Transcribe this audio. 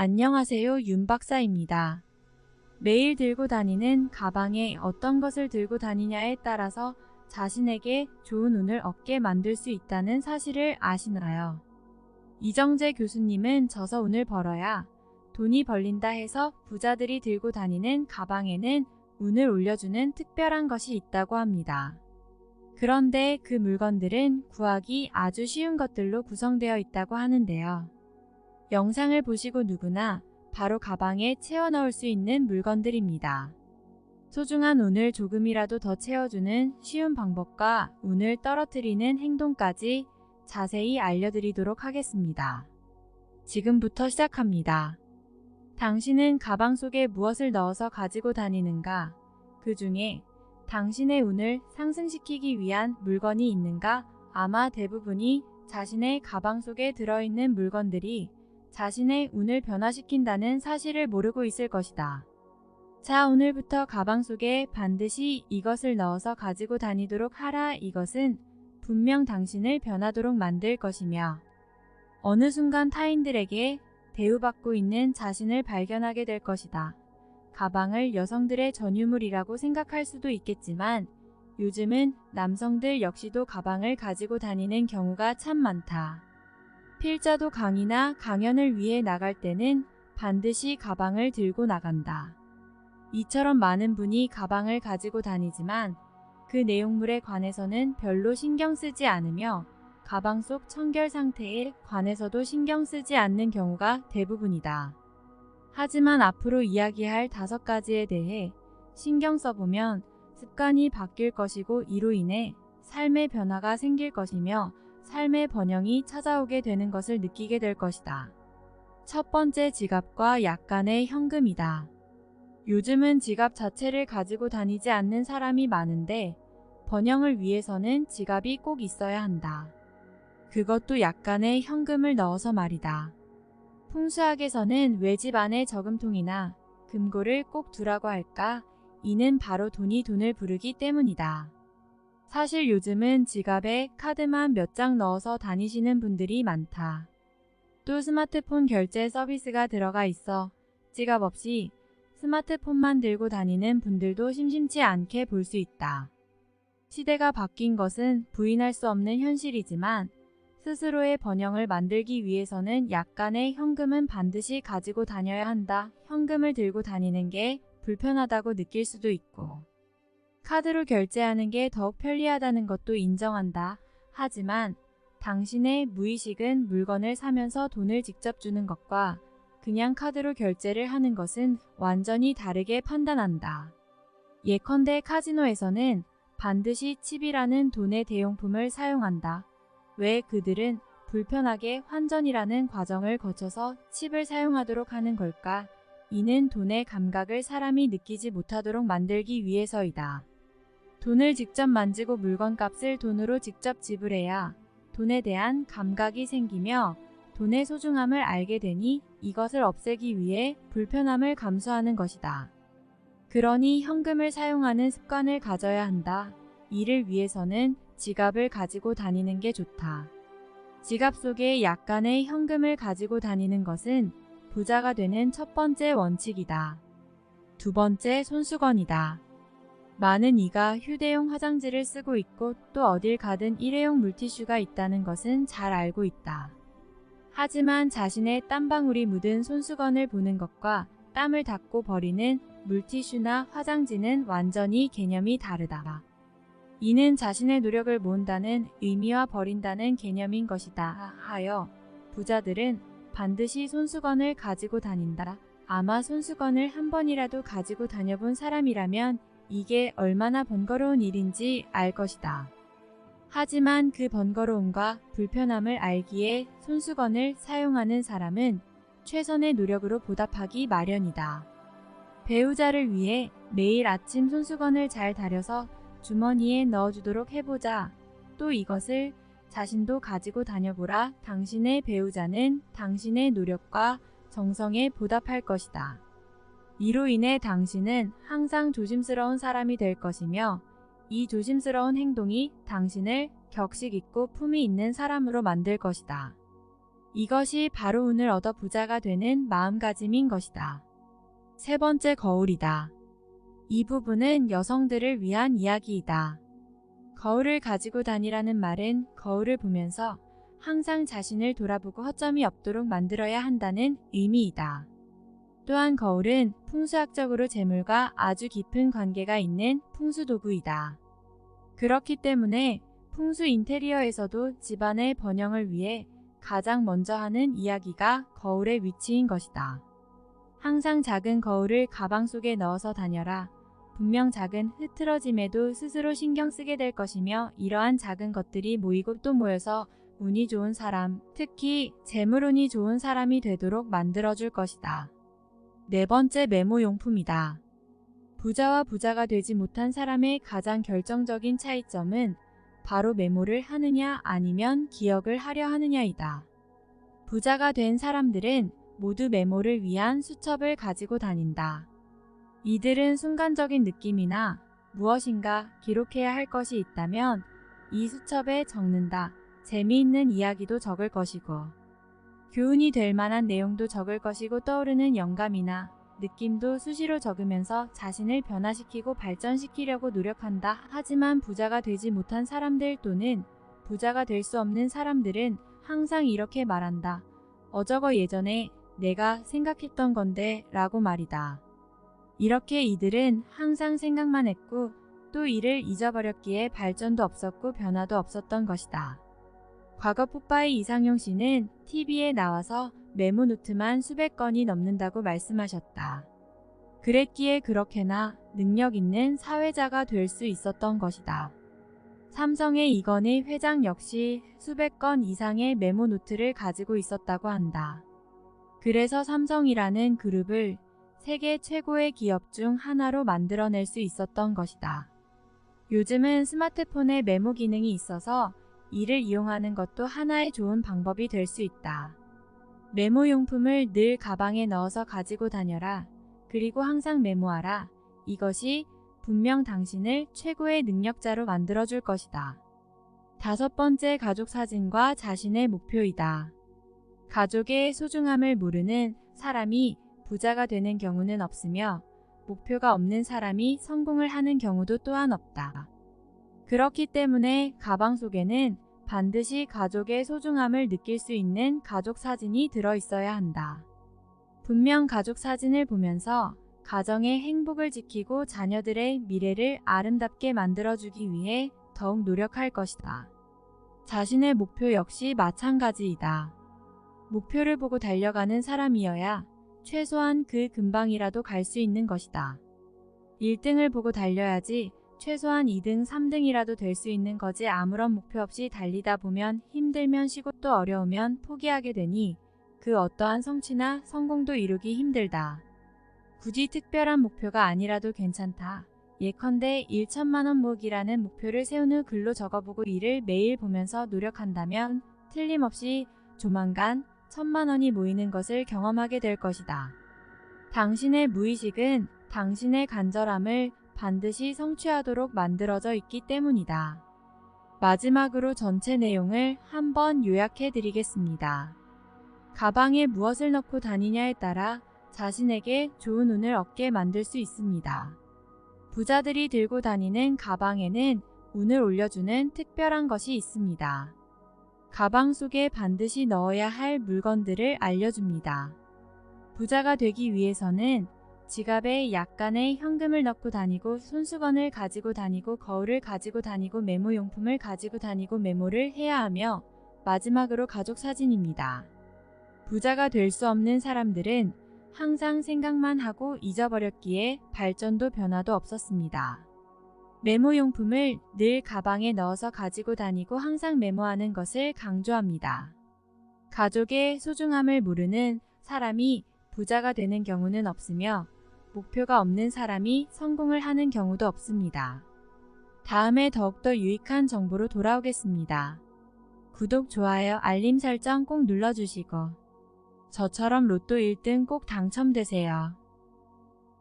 안녕하세요, 윤 박사입니다. 매일 들고 다니는 가방에 어떤 것을 들고 다니냐에 따라서 자신에게 좋은 운을 얻게 만들 수 있다는 사실을 아시나요? 이정재 교수님은 져서 운을 벌어야 돈이 벌린다 해서 부자들이 들고 다니는 가방에는 운을 올려주는 특별한 것이 있다고 합니다. 그런데 그 물건들은 구하기 아주 쉬운 것들로 구성되어 있다고 하는데요. 영상을 보시고 누구나 바로 가방에 채워 넣을 수 있는 물건들입니다. 소중한 운을 조금이라도 더 채워주는 쉬운 방법과 운을 떨어뜨리는 행동까지 자세히 알려드리도록 하겠습니다. 지금부터 시작합니다. 당신은 가방 속에 무엇을 넣어서 가지고 다니는가? 그 중에 당신의 운을 상승시키기 위한 물건이 있는가? 아마 대부분이 자신의 가방 속에 들어있는 물건들이 자신의 운을 변화시킨다는 사실을 모르고 있을 것이다. 자, 오늘부터 가방 속에 반드시 이것을 넣어서 가지고 다니도록 하라. 이것은 분명 당신을 변하도록 만들 것이며 어느 순간 타인들에게 대우받고 있는 자신을 발견하게 될 것이다. 가방을 여성들의 전유물이라고 생각할 수도 있겠지만 요즘은 남성들 역시도 가방을 가지고 다니는 경우가 참 많다. 필자도 강의나 강연을 위해 나갈 때는 반드시 가방을 들고 나간다. 이처럼 많은 분이 가방을 가지고 다니지만 그 내용물에 관해서는 별로 신경 쓰지 않으며 가방 속 청결 상태에 관해서도 신경 쓰지 않는 경우가 대부분이다. 하지만 앞으로 이야기할 5가지에 대해 신경 써보면 습관이 바뀔 것이고 이로 인해 삶의 변화가 생길 것이며 삶의 번영이 찾아오게 되는 것을 느끼게 될 것이다. 첫 번째, 지갑과 약간의 현금이다. 요즘은 지갑 자체를 가지고 다니지 않는 사람이 많은데 번영을 위해서는 지갑이 꼭 있어야 한다. 그것도 약간의 현금을 넣어서 말이다. 풍수학에서는 왜 집 안에 저금통이나 금고를 꼭 두라고 할까? 이는 바로 돈이 돈을 부르기 때문이다. 사실 요즘은 지갑에 카드만 몇 장 넣어서 다니시는 분들이 많다. 또 스마트폰 결제 서비스가 들어가 있어 지갑 없이 스마트폰만 들고 다니는 분들도 심심치 않게 볼 수 있다. 시대가 바뀐 것은 부인할 수 없는 현실이지만 스스로의 번영을 만들기 위해서는 약간의 현금은 반드시 가지고 다녀야 한다. 현금을 들고 다니는 게 불편하다고 느낄 수도 있고 카드로 결제하는 게 더욱 편리하다는 것도 인정한다. 하지만 당신의 무의식은 물건을 사면서 돈을 직접 주는 것과 그냥 카드로 결제를 하는 것은 완전히 다르게 판단한다. 예컨대 카지노에서는 반드시 칩이라는 돈의 대용품을 사용한다. 왜 그들은 불편하게 환전이라는 과정을 거쳐서 칩을 사용하도록 하는 걸까? 이는 돈의 감각을 사람이 느끼지 못하도록 만들기 위해서이다. 돈을 직접 만지고 물건값을 돈으로 직접 지불해야 돈에 대한 감각이 생기며 돈의 소중함을 알게 되니 이것을 없애기 위해 불편함을 감수하는 것이다. 그러니 현금을 사용하는 습관을 가져야 한다. 이를 위해서는 지갑을 가지고 다니는 게 좋다. 지갑 속에 약간의 현금을 가지고 다니는 것은 부자가 되는 첫 번째 원칙이다. 두 번째, 손수건이다. 많은 이가 휴대용 화장지를 쓰고 있고 또 어딜 가든 일회용 물티슈가 있다는 것은 잘 알고 있다. 하지만 자신의 땀방울이 묻은 손수건을 보는 것과 땀을 닦고 버리는 물티슈나 화장지는 완전히 개념이 다르다. 이는 자신의 노력을 모은다는 의미와 버린다는 개념인 것이다. 하여 부자들은 반드시 손수건을 가지고 다닌다. 아마 손수건을 한 번이라도 가지고 다녀본 사람이라면 이게 얼마나 번거로운 일인지 알 것이다. 하지만 그 번거로움과 불편함을 알기에 손수건을 사용하는 사람은 최선의 노력으로 보답하기 마련이다. 배우자를 위해 매일 아침 손수건을 잘 다려서 주머니에 넣어주도록 해보자. 또 이것을 자신도 가지고 다녀보라. 당신의 배우자는 당신의 노력과 정성에 보답할 것이다. 이로 인해 당신은 항상 조심스러운 사람이 될 것이며 이 조심스러운 행동이 당신을 격식 있고 품위 있는 사람으로 만들 것이다. 이것이 바로 운을 얻어 부자가 되는 마음가짐인 것이다. 세 번째, 거울이다. 이 부분은 여성들을 위한 이야기이다. 거울을 가지고 다니라는 말은 거울을 보면서 항상 자신을 돌아보고 허점이 없도록 만들어야 한다는 의미이다. 또한 거울은 풍수학적으로 재물과 아주 깊은 관계가 있는 풍수도구이다. 그렇기 때문에 풍수 인테리어에서도 집안의 번영을 위해 가장 먼저 하는 이야기가 거울의 위치인 것이다. 항상 작은 거울을 가방 속에 넣어서 다녀라. 분명 작은 흐트러짐에도 스스로 신경 쓰게 될 것이며 이러한 작은 것들이 모이고 또 모여서 운이 좋은 사람, 특히 재물운이 좋은 사람이 되도록 만들어줄 것이다. 네 번째, 메모용품이다. 부자와 부자가 되지 못한 사람의 가장 결정적인 차이점은 바로 메모를 하느냐 아니면 기억을 하려 하느냐이다. 부자가 된 사람들은 모두 메모를 위한 수첩을 가지고 다닌다. 이들은 순간적인 느낌이나 무엇인가 기록해야 할 것이 있다면 이 수첩에 적는다. 재미있는 이야기도 적을 것이고 교훈이 될 만한 내용도 적을 것이고 떠오르는 영감이나 느낌도 수시로 적으면서 자신을 변화시키고 발전시키려고 노력한다. 하지만 부자가 되지 못한 사람들 또는 부자가 될 수 없는 사람들은 항상 이렇게 말한다. 저거 예전에 내가 생각했던 건데 라고 말이다. 이렇게 이들은 항상 생각만 했고 또 이를 잊어버렸기에 발전도 없었고 변화도 없었던 것이다. 과거 뽀빠이 이상용 씨는 TV에 나와서 메모 노트만 수백 건이 넘는다고 말씀하셨다. 그랬기에 그렇게나 능력 있는 사회자가 될 수 있었던 것이다. 삼성의 이건희 회장 역시 수백 건 이상의 메모 노트를 가지고 있었다고 한다. 그래서 삼성이라는 그룹을 세계 최고의 기업 중 하나로 만들어낼 수 있었던 것이다. 요즘은 스마트폰에 메모 기능이 있어서 이를 이용하는 것도 하나의 좋은 방법이 될 수 있다. 메모용품을 늘 가방에 넣어서 가지고 다녀라. 그리고 항상 메모하라. 이것이 분명 당신을 최고의 능력자로 만들어줄 것이다. 다섯 번째, 가족 사진과 자신의 목표이다. 가족의 소중함을 모르는 사람이 부자가 되는 경우는 없으며 목표가 없는 사람이 성공을 하는 경우도 또한 없다. 그렇기 때문에 가방 속에는 반드시 가족의 소중함을 느낄 수 있는 가족 사진이 들어있어야 한다. 분명 가족 사진을 보면서 가정의 행복을 지키고 자녀들의 미래를 아름답게 만들어주기 위해 더욱 노력할 것이다. 자신의 목표 역시 마찬가지이다. 목표를 보고 달려가는 사람이어야 최소한 그 근방이라도 갈 수 있는 것이다. 1등을 보고 달려야지 최소한 2등, 3등이라도 될 수 있는 거지. 아무런 목표 없이 달리다 보면 힘들면 쉬고 또 어려우면 포기하게 되니 그 어떠한 성취나 성공도 이루기 힘들다. 굳이 특별한 목표가 아니라도 괜찮다. 예컨대 1,000만원 모으기라는 목표를 세운 후 글로 적어보고 이를 매일 보면서 노력한다면 틀림없이 조만간 1,000만원이 모이는 것을 경험하게 될 것이다. 당신의 무의식은 당신의 간절함을 반드시 성취하도록 만들어져 있기 때문이다. 마지막으로 전체 내용을 한번 요약해 드리겠습니다. 가방에 무엇을 넣고 다니냐에 따라 자신에게 좋은 운을 얻게 만들 수 있습니다. 부자들이 들고 다니는 가방에는 운을 올려주는 특별한 것이 있습니다. 가방 속에 반드시 넣어야 할 물건들을 알려줍니다. 부자가 되기 위해서는 지갑에 약간의 현금을 넣고 다니고 손수건을 가지고 다니고 거울을 가지고 다니고 메모용품을 가지고 다니고 메모를 해야 하며 마지막으로 가족 사진입니다. 부자가 될 수 없는 사람들은 항상 생각만 하고 잊어버렸기에 발전도 변화도 없었습니다. 메모용품을 늘 가방에 넣어서 가지고 다니고 항상 메모하는 것을 강조합니다. 가족의 소중함을 모르는 사람이 부자가 되는 경우는 없으며 목표가 없는 사람이 성공을 하는 경우도 없습니다. 다음에 더욱더 유익한 정보로 돌아오겠습니다. 구독, 좋아요, 알림 설정 꼭 눌러주시고 저처럼 로또 1등 꼭 당첨되세요.